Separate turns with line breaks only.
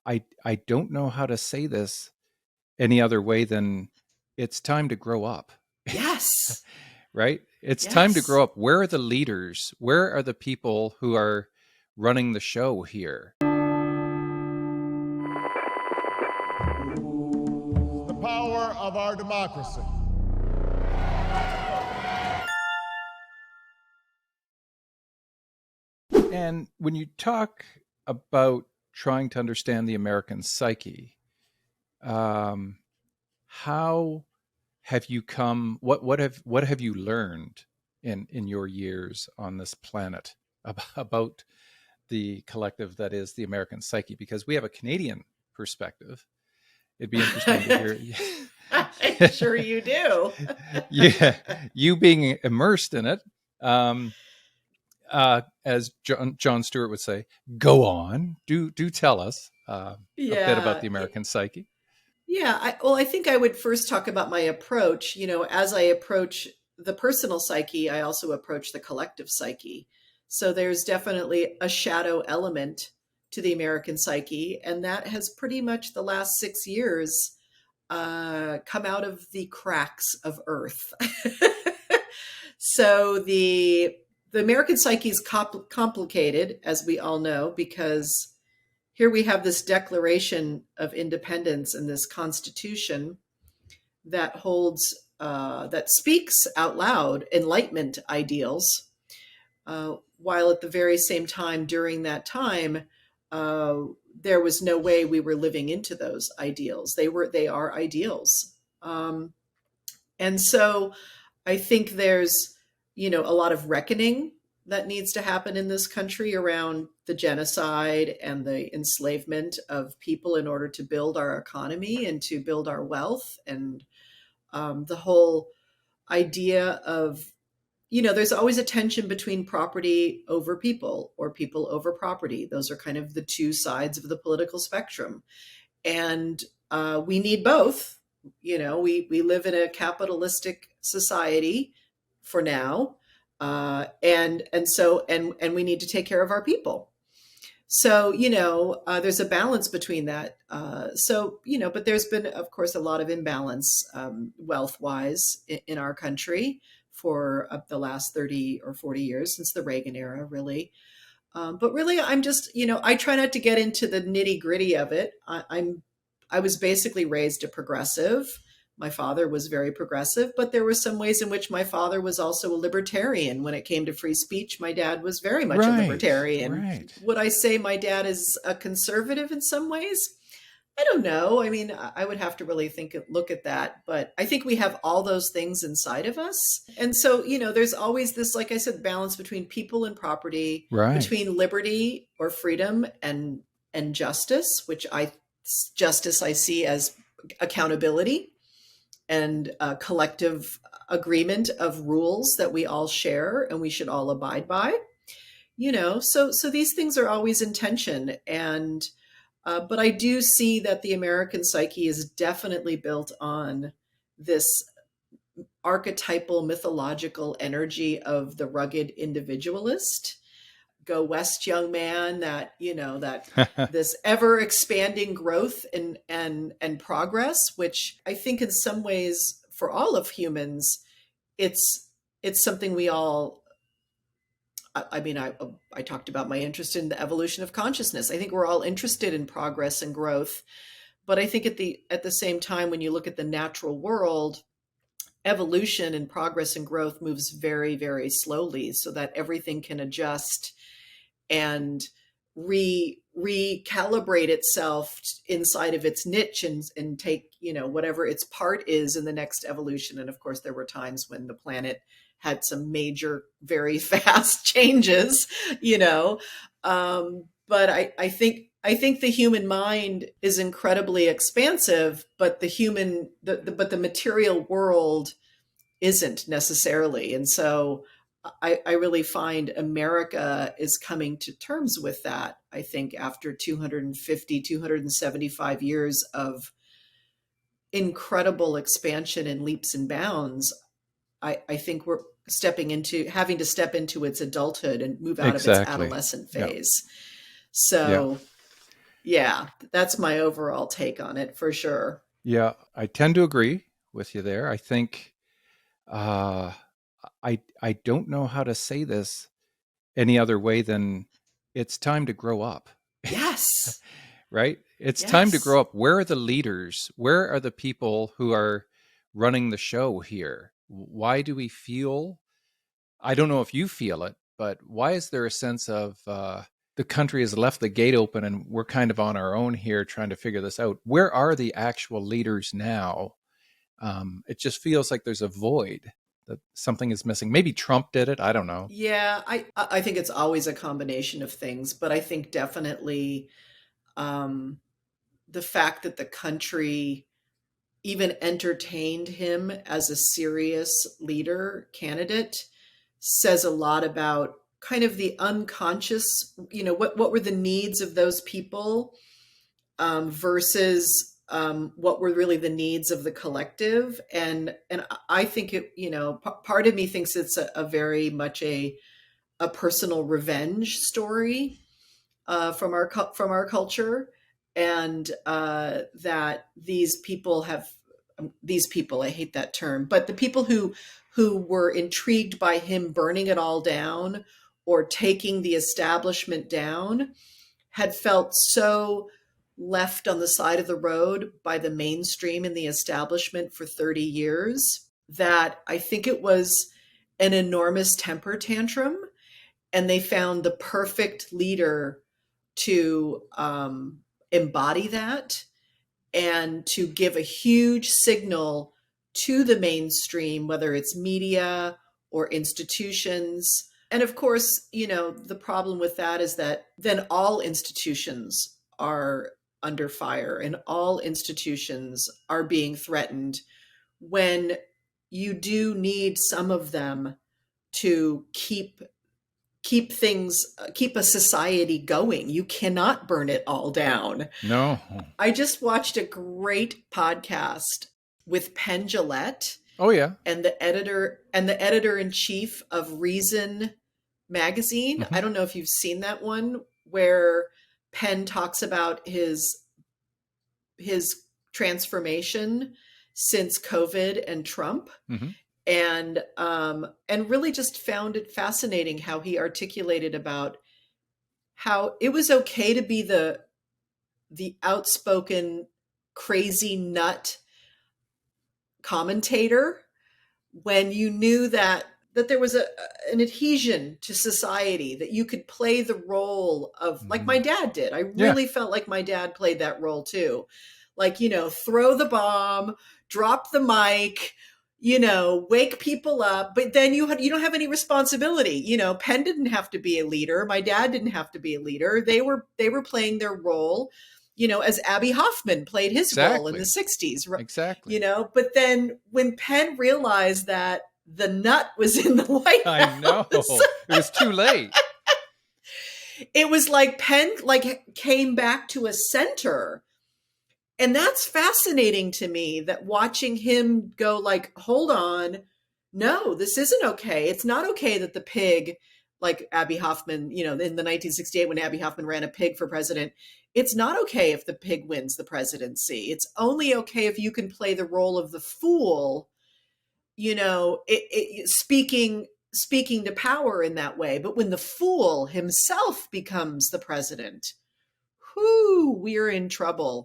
I don't know how to say this any other way than it's time to grow up.
Yes.
Right? It's time to
Yes.
grow up. Where are the leaders? Where are the people who are running the show here?
The power of our democracy.
And when you talk about trying to understand the American psyche, um, how have you come? What have you learned in your years on this planet about the collective that is the American psyche? Because we have a Canadian perspective. It'd be interesting to hear.
I'm sure you do.
Yeah, you being immersed in it. Um, as John Stewart would say, go on, do tell us a bit about
Yeah.
the American psyche.
Yeah. Well, I think I would first talk about my approach. As I approach the personal psyche, I also approach the collective psyche. So there's definitely a shadow element to the American psyche. And that has pretty much the last 6 years come out of the cracks of Earth. So the American psyche is complicated, as we all know, because here we have this Declaration of Independence and this Constitution that holds that speaks out loud Enlightenment ideals, while at the very same time, during that time, uh, there was no way we were living into those ideals. They are ideals, and so I think there's, a lot of reckoning that needs to happen in this country around the genocide and the enslavement of people in order to build our economy and to build our wealth. And the whole idea of, there's always a tension between property over people or people over property. Those are kind of the two sides of the political spectrum. And we need both. We live in a capitalistic society for now, and we need to take care of our people. So there's a balance between that. But there's been, of course, a lot of imbalance, wealth wise, in our country for the last 30 or 40 years, since the Reagan era, really. But really, I'm just, I try not to get into the nitty gritty of it. I was basically raised a progressive. My father was very progressive, but there were some ways in which my father was also a libertarian. When it came to free speech, my dad was very much a
Right,
libertarian.
right.
Would I say my dad is a conservative in some ways? I don't know. I mean, I would have to really look at that. But I think we have all those things inside of us. And so, there's always this, like I said, balance between people and property,
Right.
between liberty or freedom and justice, justice I see as accountability and a collective agreement of rules that we all share and we should all abide by. So these things are always in tension. And but I do see that the American psyche is definitely built on this archetypal mythological energy of the rugged individualist. Go west, young man. That this ever expanding growth and progress, which I think in some ways for all of humans, it's something we all. I mean, I talked about my interest in the evolution of consciousness. I think we're all interested in progress and growth, but I think at the same time, when you look at the natural world, evolution and progress and growth moves very, very slowly, so that everything can adjust and recalibrate itself inside of its niche and take, whatever its part is in the next evolution. And of course, there were times when the planet had some major, very fast changes, but I think the human mind is incredibly expansive, but the material world isn't necessarily. And so I really find America is coming to terms with that. I think after 250, 275 years of incredible expansion and leaps and bounds, I think we're having to step into its adulthood and move out of its
Exactly.
adolescent
Yeah.
phase.
Yeah.
So Yeah, that's my overall take on it for sure.
Yeah, I tend to agree with you there. I think uh, I don't know how to say this any other way than it's time to grow up,
Yes.
right? It's time to
Yes.
grow up. Where are the leaders? Where are the people who are running the show here? Why do we feel? I don't know if you feel it, but why is there a sense of the country has left the gate open and we're kind of on our own here trying to figure this out? Where are the actual leaders now? It just feels like there's a void, that something is missing. Maybe Trump did it. I don't know.
Yeah, I think it's always a combination of things, but I think definitely um, the fact that the country even entertained him as a serious leader candidate says a lot about kind of the unconscious, what were the needs of those people versus what were really the needs of the collective. And I think it, part of me thinks it's a very much a personal revenge story from our culture, and that these people, I hate that term, but the people who were intrigued by him burning it all down or taking the establishment down had felt so left on the side of the road by the mainstream and the establishment for 30 years that I think it was an enormous temper tantrum, and they found the perfect leader to embody that and to give a huge signal to the mainstream, whether it's media or institutions. And of course, the problem with that is that then all institutions are under fire and all institutions are being threatened when you do need some of them to keep a society going. You cannot burn it all down.
No.
I just watched a great podcast with Penn Jillette
Oh yeah.
and the editor in chief of Reason magazine.
Hmm.
I don't know if you've seen that one, where Penn talks about his transformation since COVID and Trump,
Hmm.
and really just found it fascinating how he articulated about how it was okay to be the outspoken crazy nut commentator when you knew that there was an adhesion to society, that you could play the role of, like
Hmm.
my dad did. I
Yeah.
really felt like my dad played that role too. Like, throw the bomb, drop the mic, wake people up, but then you don't have any responsibility. Penn didn't have to be a leader. My dad didn't have to be a leader. They were playing their role, as Abby Hoffman played his role in the
Exactly.
60s.
Exactly.
But then when Penn realized that the nut was in the White
I know.
House,
It was too late.
it was like Penn came back to a center. And that's fascinating to me, that watching him go like, hold on, no, this isn't okay. It's not okay that the pig, like Abby Hoffman, in the 1968 when Abby Hoffman ran a pig for president, it's not okay if the pig wins the presidency. It's only okay if you can play the role of the fool, speaking to power in that way. But when the fool himself becomes the president, whoo, we're in trouble.